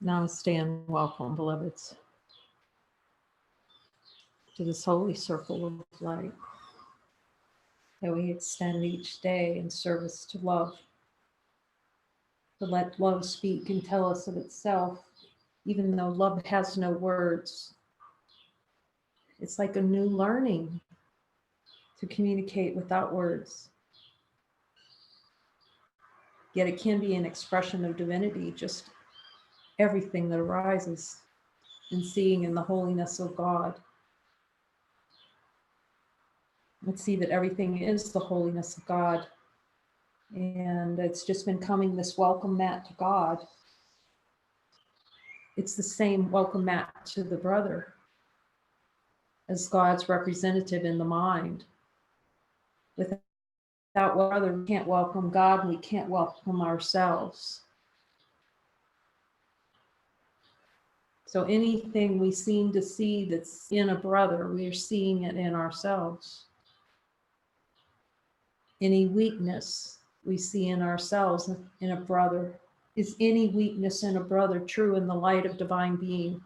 Namaste and welcome, beloveds, to this holy circle of light that we extend each day in service to love, to let love speak and tell us of itself, even though love has no words. It's like a new learning to communicate without words. Yet it can be an expression of divinity, just everything that arises in seeing in the holiness of God. Let's see that everything is the holiness of God. And it's just been coming this welcome mat to God. It's the same welcome mat to the brother as God's representative in the mind. Without brother, we can't welcome God and we can't welcome ourselves. So anything we seem to see that's in a brother, we are seeing it in ourselves. Any weakness we see in ourselves in a brother. Is any weakness in a brother true in the light of divine being?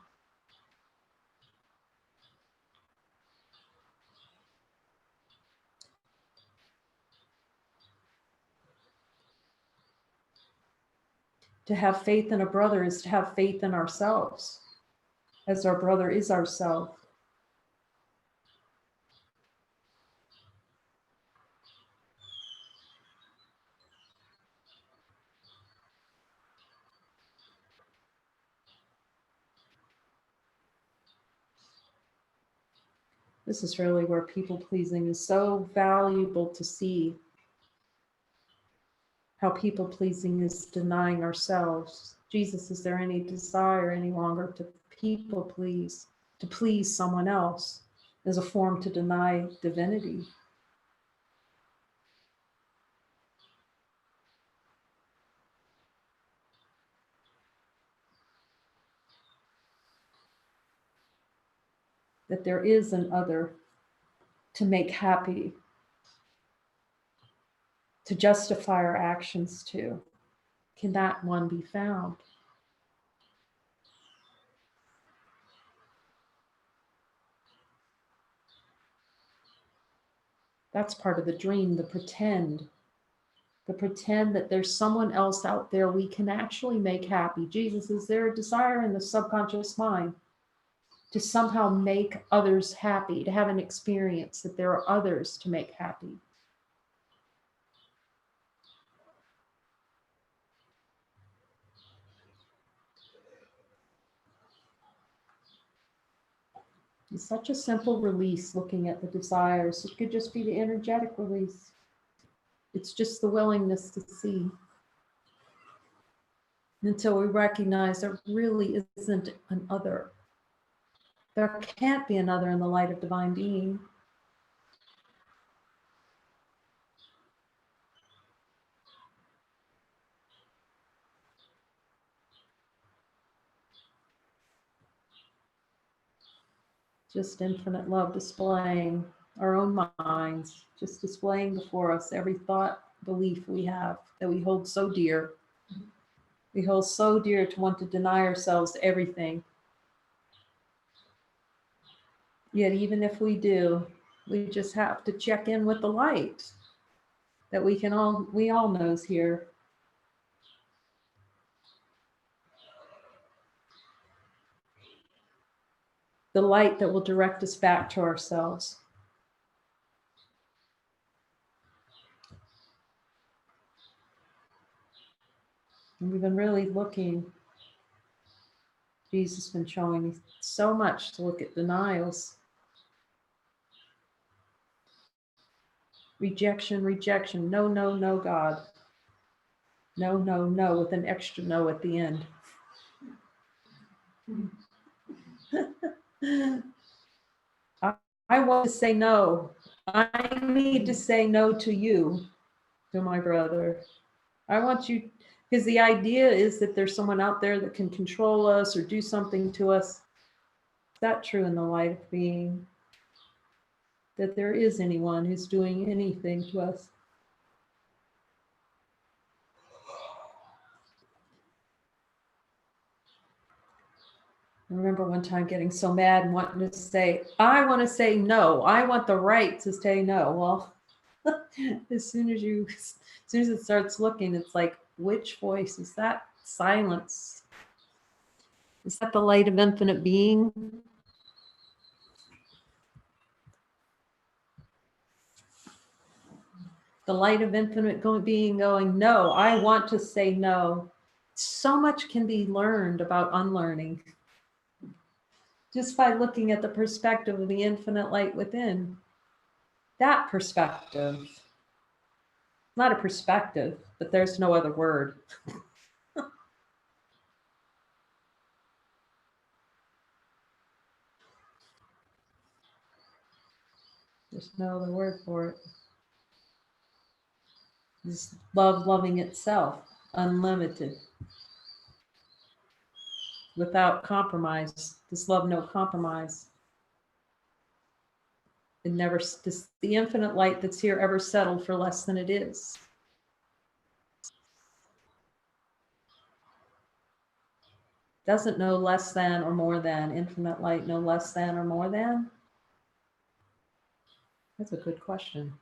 To have faith in a brother is to have faith in ourselves, as our brother is ourself. This is really where people pleasing is so valuable to see. How people pleasing is denying ourselves. Jesus, is there any desire any longer to people please, to please someone else as a form to deny divinity? That there is an other to make happy, to justify our actions to. Can that one be found? That's part of the dream, the pretend that there's someone else out there we can actually make happy. Jesus, is there a desire in the subconscious mind to somehow make others happy, to have an experience that there are others to make happy? It's such a simple release looking at the desires. It could just be the energetic release. It's just the willingness to see. Until we recognize there really isn't an other. There can't be another in the light of divine being. Just infinite love displaying our own minds, just displaying before us every thought, belief we have that we hold so dear. We hold so dear to want to deny ourselves everything. Yet even if we do, we just have to check in with the light that we all know is here. The light that will direct us back to ourselves. And we've been really looking. Jesus has been showing me so much to look at denials. Rejection, rejection. No, no, no, God. No, no, no, with an extra no at the end. I want to say no. I need to say no to you, to my brother. I want you, because the idea is that there's someone out there that can control us or do something to us. Is that true in the light of being? That there is anyone who's doing anything to us? I remember one time getting so mad and wanting to say, I want to say no. I want the right to say no. Well, as soon as it starts looking, it's like, which voice is that? Silence. Is that the light of infinite being? The light of infinite being going, no, I want to say no. So much can be learned about unlearning just by looking at the perspective of the infinite light within. That perspective, not a perspective, but there's no other word. There's no other word for it. This love loving itself, unlimited, without compromise. This love, no compromise. It never, the infinite light that's here ever settled for less than it is. Doesn't know less than or more than. Infinite light, no less than or more than? That's a good question.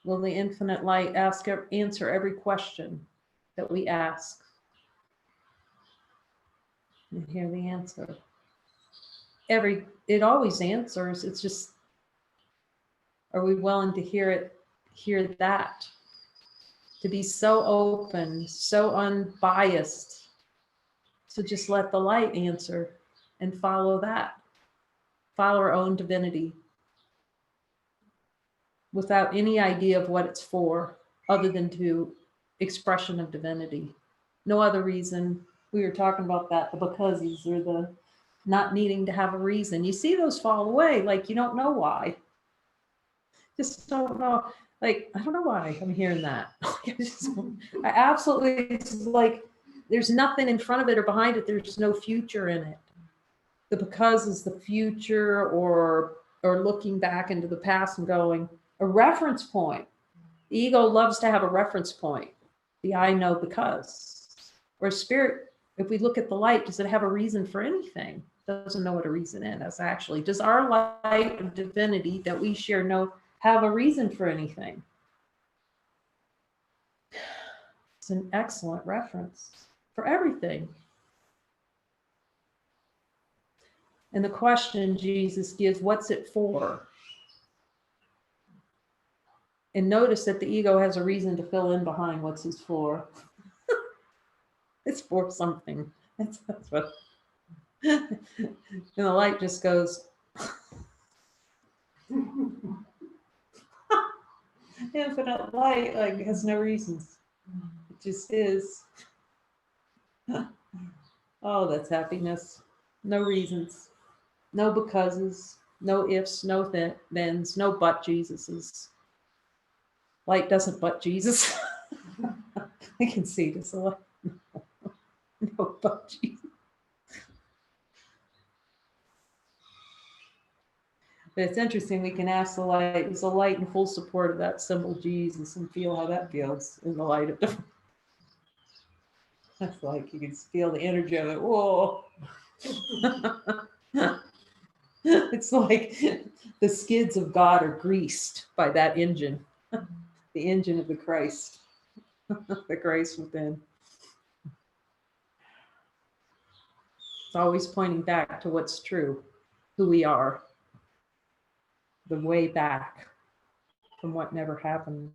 Will the infinite light answer every question that we ask? And hear the answer. It always answers. It's just, are we willing to hear that? To be so open, so unbiased, to just let the light answer and follow that. Follow our own divinity without any idea of what it's for, other than to expression of divinity. No other reason. We were talking about that, the becauses, or the not needing to have a reason. You see those fall away, like you don't know why. Just don't know. Like, I don't know why I'm hearing that. I absolutely, it's like there's nothing in front of it or behind it. There's no future in it. The because is the future, or looking back into the past and going, a reference point. The ego loves to have a reference point. The I know because. Or spirit, if we look at the light, does it have a reason for anything? Doesn't know what a reason is actually. Does our light of divinity that we share have a reason for anything? It's an excellent reference for everything. And the question Jesus gives, what's it for? And notice that the ego has a reason to fill in behind what's it's for. It's for something. That's what. And the light just goes. Infinite light, like, has no reasons. It just is. Oh, that's happiness. No reasons. No becauses. No ifs. No thens. No but Jesuses. Light doesn't but Jesus. I can see this a lot. No but Jesus. But it's interesting, we can ask the light, is the light in full support of that symbol Jesus, and feel how that feels in the light of the. That's like you can feel the energy of it. Whoa. It's like the skids of God are greased by that engine, the engine of the Christ, the Christ within. It's always pointing back to what's true, who we are, the way back from what never happened.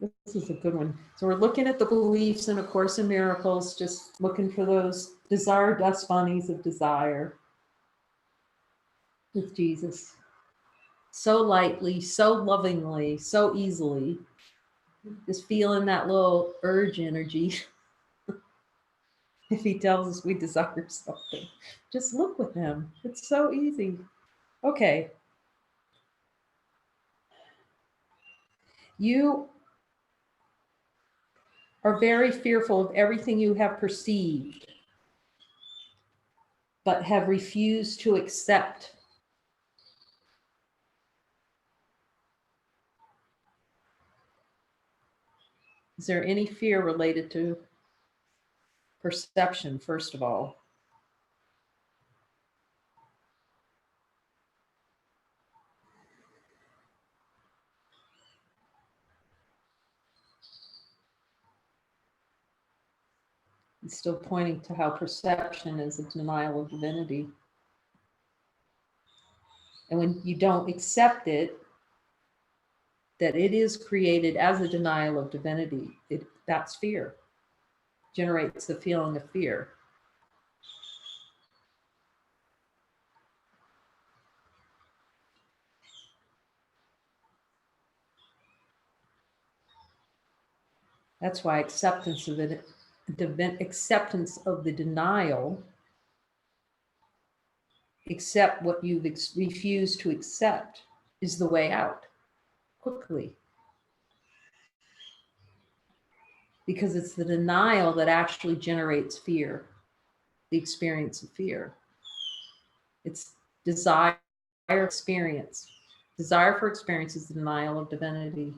This is a good one. So we're looking at the beliefs in A Course in Miracles, just looking for those desire dust bunnies of desire with Jesus. So lightly, so lovingly, so easily. Just feeling that little urge energy. If he tells us we desire something, just look with him. It's so easy. Okay. You are very fearful of everything you have perceived, but have refused to accept Is there any fear related to perception, first of all? It's still pointing to how perception is a denial of divinity. And when you don't accept it, that it is created as a denial of divinity, that's fear. Generates the feeling of fear. That's why acceptance of it, acceptance of the denial, accept what you've refused to accept, is the way out quickly. Because it's the denial that actually generates fear, the experience of fear. It's desire experience. Desire for experience is the denial of divinity.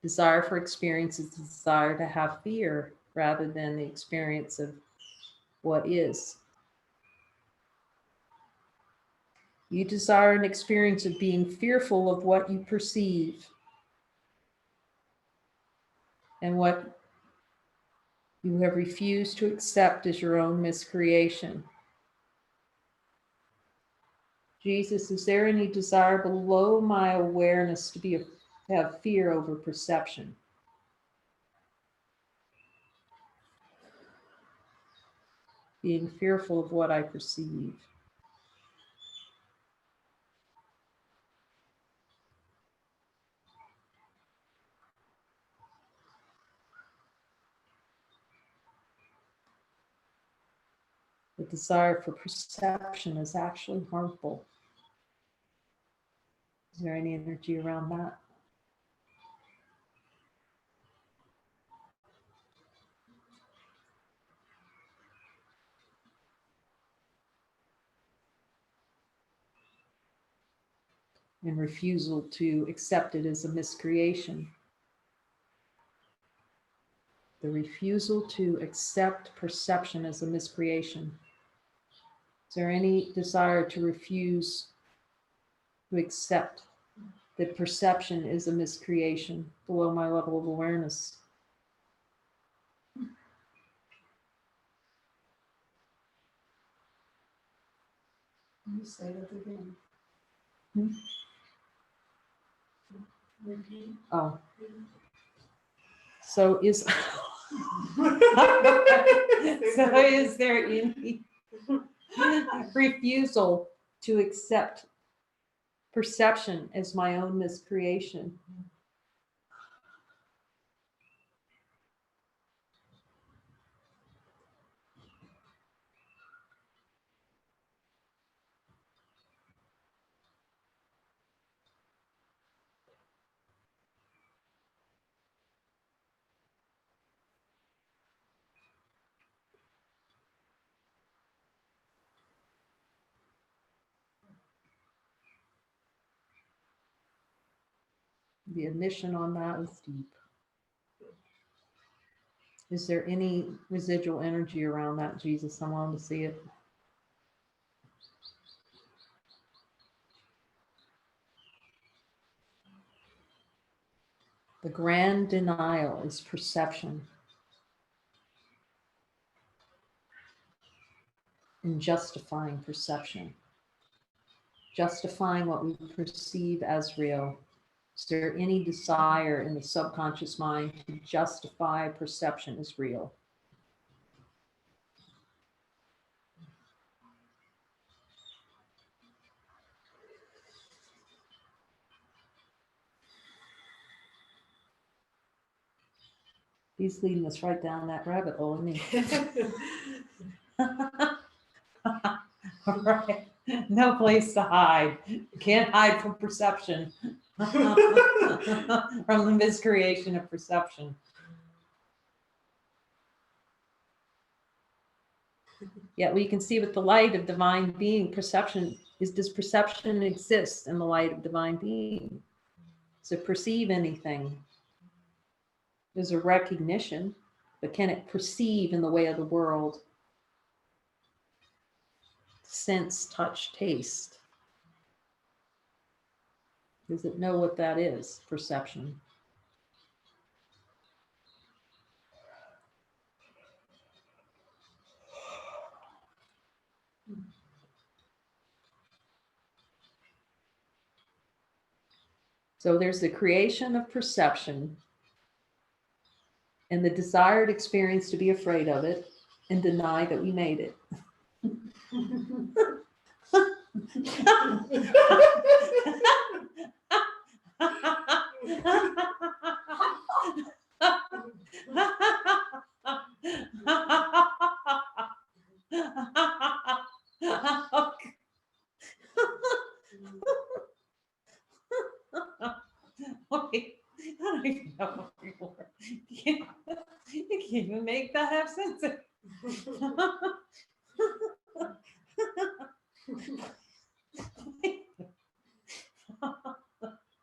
Desire for experience is the desire to have fear rather than the experience of what is. You desire an experience of being fearful of what you perceive and what you have refused to accept as your own miscreation. Jesus, is there any desire below my awareness to have fear over perception? Being fearful of what I perceive. The desire for perception is actually harmful. Is there any energy around that? And refusal to accept it as a miscreation. The refusal to accept perception as a miscreation. Is there any desire to refuse to accept that perception is a miscreation below my level of awareness? Can you say that again? Repeat. Oh. So is there any refusal to accept perception as my own miscreation? The admission on that is deep. Is there any residual energy around that, Jesus? I want to see it. The grand denial is perception. And justifying perception. Justifying what we perceive as real. Is there any desire in the subconscious mind to justify perception as real? He's leading us right down that rabbit hole, isn't he? All right. No place to hide. Can't hide from perception. From the miscreation of perception. Yet we can see with the light of divine being, does perception exist in the light of divine being? Does it perceive anything? There's a recognition, but can it perceive in the way of the world? Sense, touch, taste. Does it know what that is? Perception. So there's the creation of perception and the desired experience to be afraid of it and deny that we made it. Wait, I don't even know anymore. You can't even make that have sense.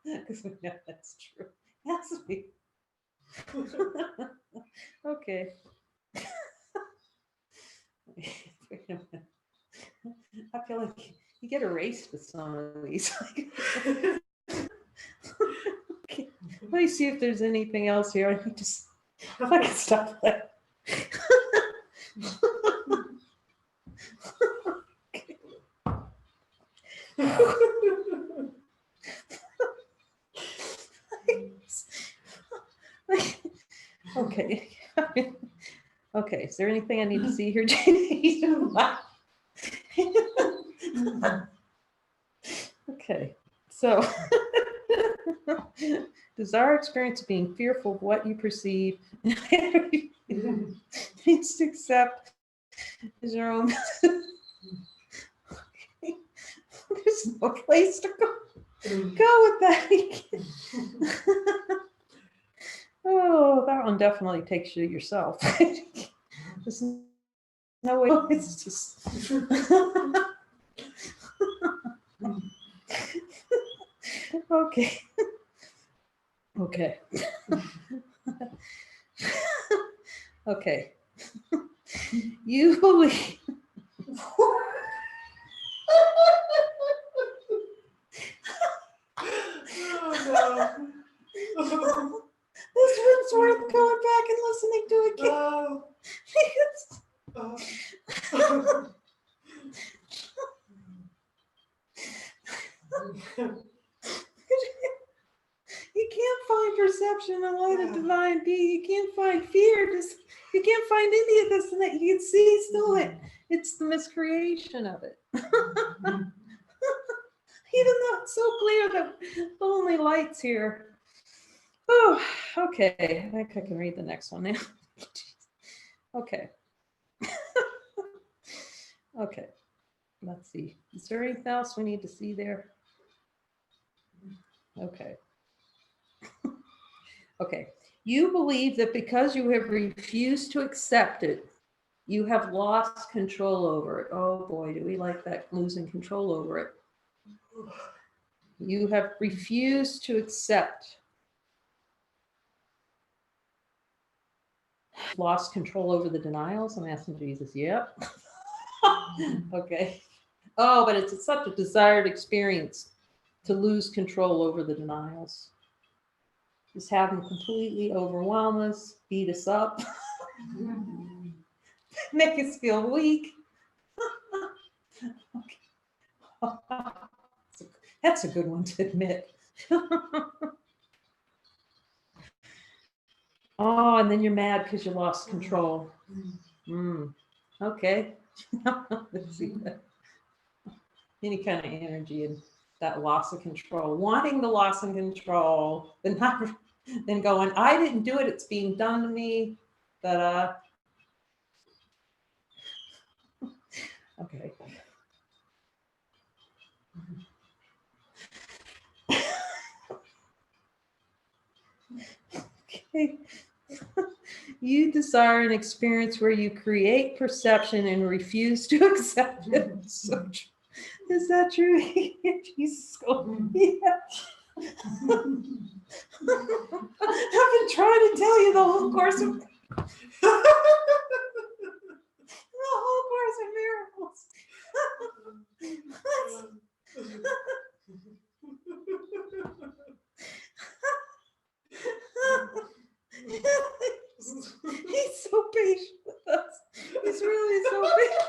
Because we know that's true. Has to be. Okay. Wait a minute. I feel like you get erased with some of these. Okay. Let me see if there's anything else here. I can just, I can stop that. Okay. Okay. Is there anything I need to see here, Janie? Okay. So, desire experience of being fearful of what you perceive needs to accept is your own. There's no place to go with that. Oh, that one definitely takes you to yourself. There's no way. It's just. Okay. Okay. Okay. You believe. This one's worth going back and listening to again. You can't find perception in the light of divine being. You can't find fear. You can't find any of this, and that you can see still it's the miscreation of it. Even though it's so clear that the only light's here. Oh, okay. I think I can read the next one now. Okay. Okay. Let's see. Is there anything else we need to see there? Okay. Okay. You believe that because you have refused to accept it, you have lost control over it. Oh boy, do we like that, losing control over it. You have refused to accept. Lost control over the denials? I'm asking Jesus. Yep. Okay. Oh, but it's such a desired experience to lose control over the denials. Just have them completely overwhelm us, beat us up, make us feel weak. Okay. That's a good one to admit. Oh, and then you're mad because you lost control. Okay. Let's see. Any kind of energy in that loss of control, wanting the loss of control, then going, I didn't do it, it's being done to me. Okay. Okay. You desire an experience where you create perception and refuse to accept it. So, is that true? Jesus. Yeah. I've been trying to tell you the whole course of miracles. He's so patient with us. He's really so patient.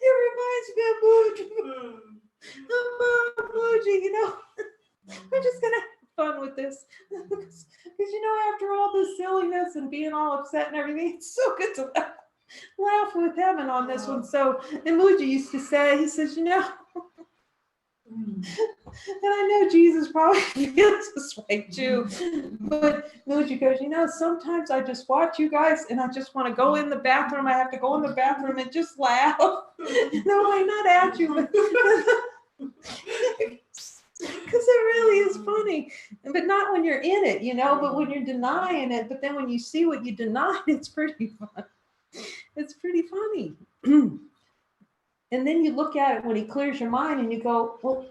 It reminds me of Muji, you know. We're just gonna have fun with this. Because you know, after all this silliness and being all upset and everything, it's so good to laugh with heaven on this one. So, and Muji used to say, he says, you know, and I know Jesus probably feels this way too, but Muji goes, you know, sometimes I just watch you guys and I just want to go in the bathroom. I have to go in the bathroom and just laugh. No, I'm not at you, but because it really is funny, but not when you're in it, you know, but when you're denying it. But then when you see what you denied, it's pretty fun. It's pretty funny. And then you look at it when he clears your mind and you go, well,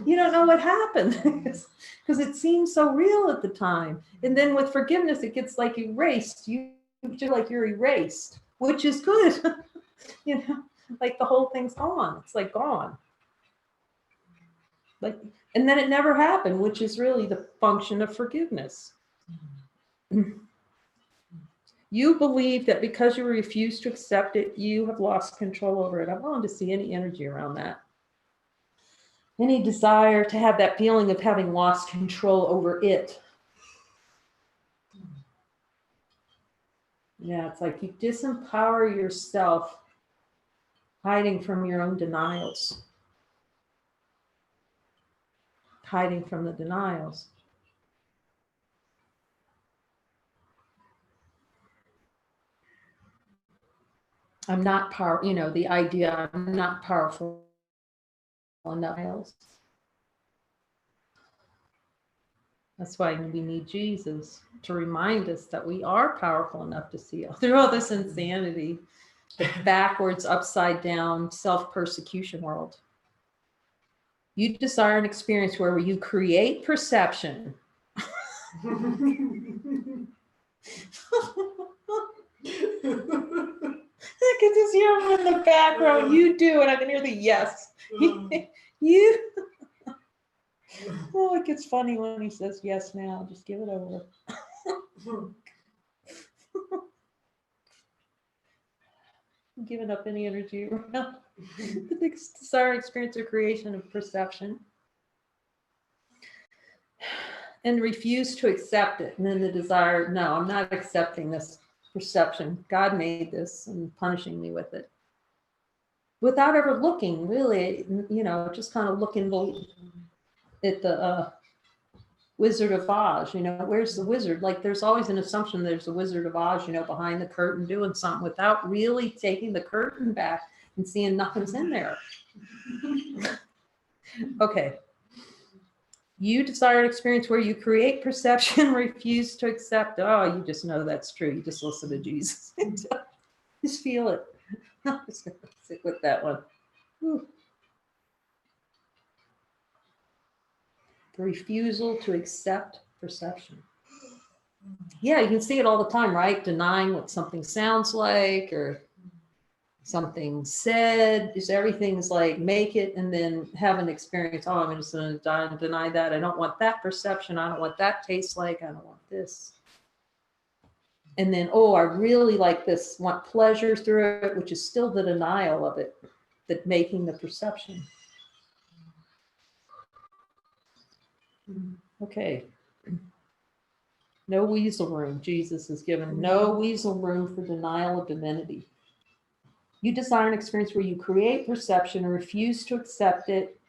you don't know what happened because it seems so real at the time. And then with forgiveness, it gets like erased. You feel like you're erased, which is good. You know, like the whole thing's gone. It's like gone. Like, and then it never happened, which is really the function of forgiveness. You believe that because you refuse to accept it, you have lost control over it. I'm willing to see any energy around that. Any desire to have that feeling of having lost control over it. Yeah, it's like you disempower yourself, hiding from your own denials. Hiding from the denials. I'm not powerful, you know, the idea I'm not powerful enough else. That's why we need Jesus to remind us that we are powerful enough to see through all this insanity, backwards, upside down, self-persecution world. You desire an experience where you create perception. I can just hear him in the background. You do, and I can hear the yes. You. Oh, it gets funny when he says yes now. Just give it over. I'm giving up any energy around the desire, experience, or creation of perception. And refuse to accept it. And then the desire, no, I'm not accepting this perception. God made this and punishing me with it. Without ever looking, really, you know, just kind of looking at the Wizard of Oz, you know, where's the wizard? Like there's always an assumption there's a Wizard of Oz, you know, behind the curtain doing something without really taking the curtain back and seeing nothing's in there. Okay. You desire an experience where you create perception, refuse to accept. Oh, you just know that's true. You just listen to Jesus. Just feel it. I'm just going to sit with that one. Whew. The refusal to accept perception. Yeah, you can see it all the time, right? Denying what something sounds like or something said. Is everything's like make it and then have an experience. Oh, I'm just going to deny that. I don't want that perception. I don't want that taste like. I don't want this. And then, oh, I really like this, want pleasure through it, which is still the denial of it, that making the perception. Okay. No weasel room. Jesus is given no weasel room for denial of divinity. You desire an experience where you create perception and refuse to accept it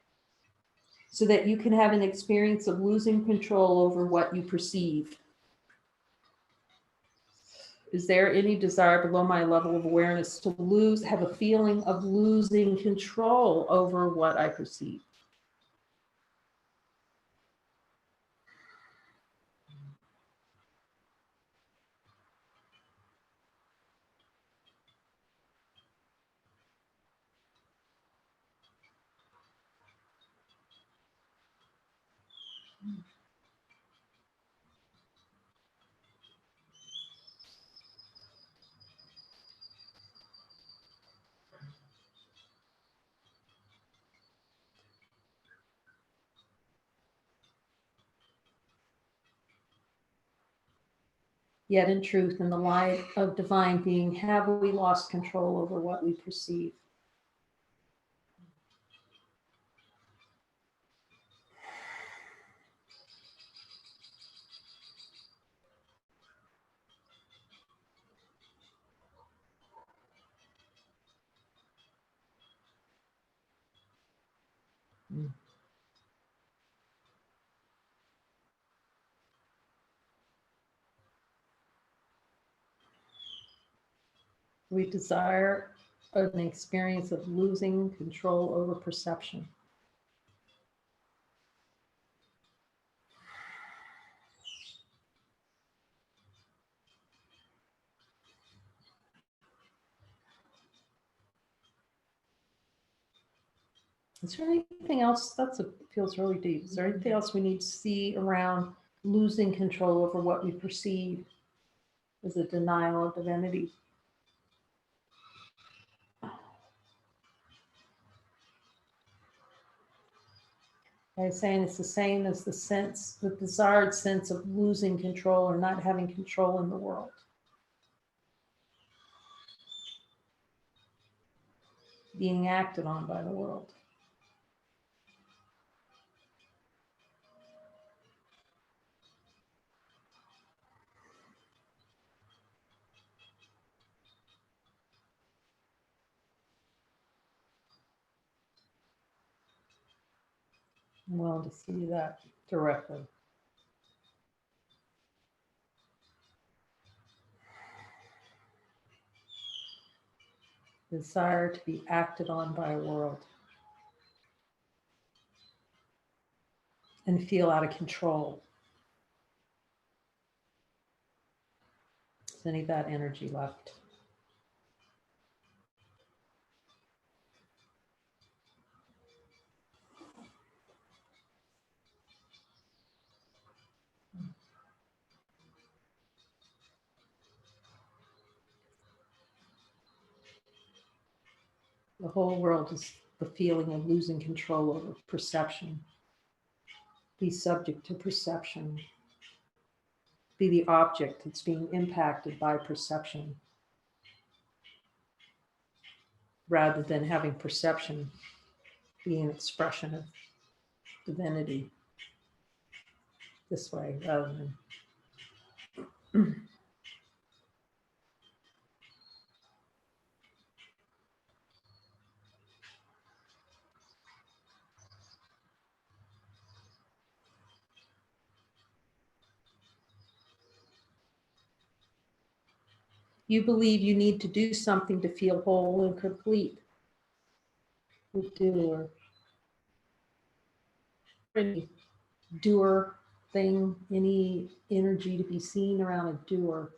so that you can have an experience of losing control over what you perceive. Is there any desire below my level of awareness to have a feeling of losing control over what I perceive? Yet in truth, in the light of divine being, have we lost control over what we perceive? We desire an experience of losing control over perception. Is there anything else? Feels really deep. Is there anything else we need to see around losing control over what we perceive as a denial of divinity? I was saying it's the same as the desired sense of losing control or not having control in the world. Being acted on by the world. I'm willing to see that directly. Desire to be acted on by a world and feel out of control. Is any of that energy left? The whole world is the feeling of losing control over perception. Be subject to perception. Be the object that's being impacted by perception, rather than having perception be an expression of divinity this way, rather than. You believe you need to do something to feel whole and complete. The doer. Any doer thing, any energy to be seen around a doer.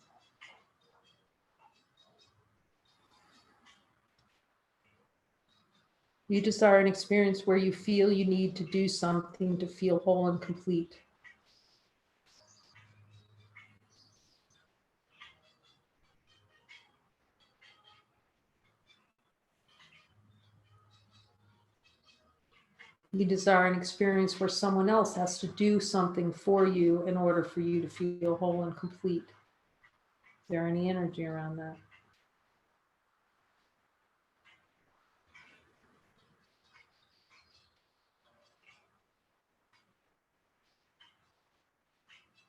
You desire an experience where you feel you need to do something to feel whole and complete. You desire an experience where someone else has to do something for you in order for you to feel whole and complete. Is there any energy around that?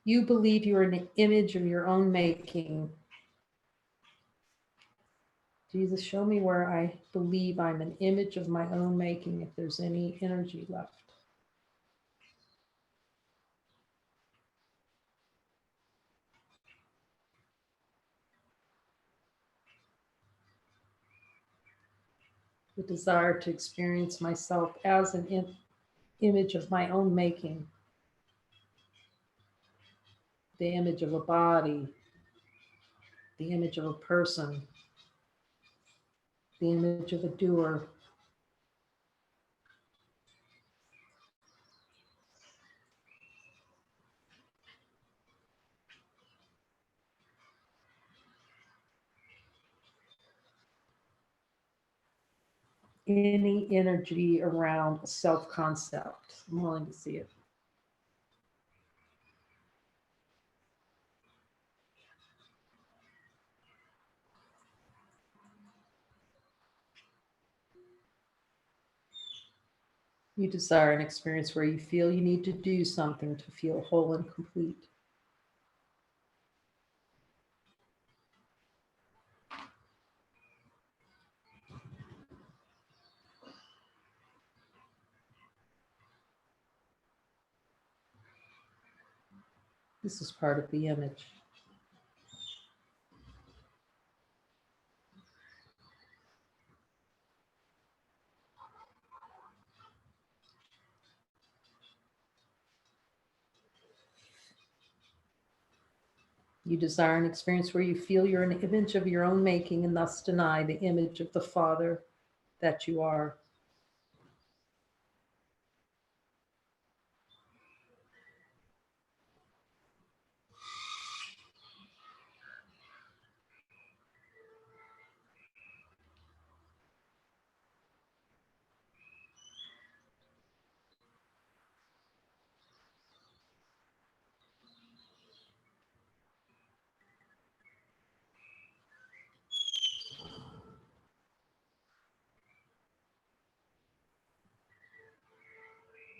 You believe you're an image of your own making. Jesus, show me where I believe I'm an image of my own making, if there's any energy left. The desire to experience myself as an image of my own making. The image of a body, the image of a person, the image of a doer. any energy around a self-concept. I'm willing to see it. You desire an experience where you feel you need to do something to feel whole and complete. This is part of the image. You desire an experience where you feel you're an image of your own making and thus deny the image of the Father that you are.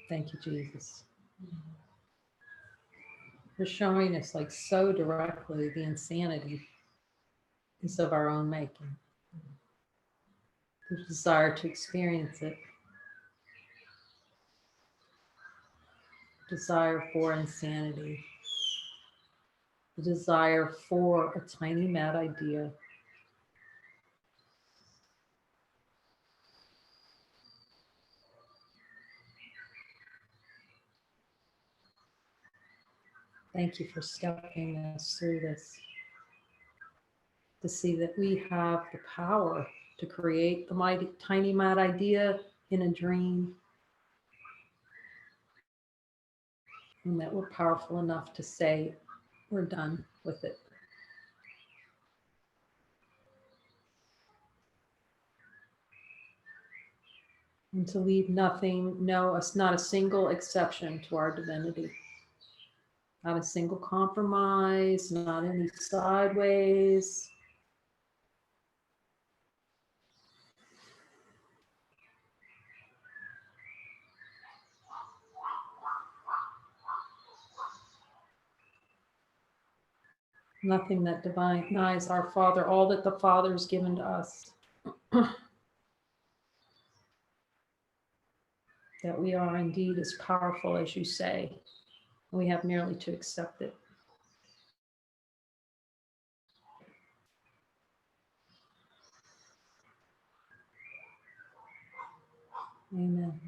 Thank you, Jesus. You're showing us like so directly the insanity is of our own making. The desire to experience it. Desire for insanity. The desire for a tiny mad idea. Thank you for stepping us through this. To see that we have the power to create the mighty, tiny mad idea in a dream. And that we're powerful enough to say, we're done with it. And to leave nothing, not a single exception to our divinity. Not a single compromise, not any sideways. Nothing that denies our Father, all that the Father has given to us. That we are indeed as powerful as you say. We have merely to accept it. Amen.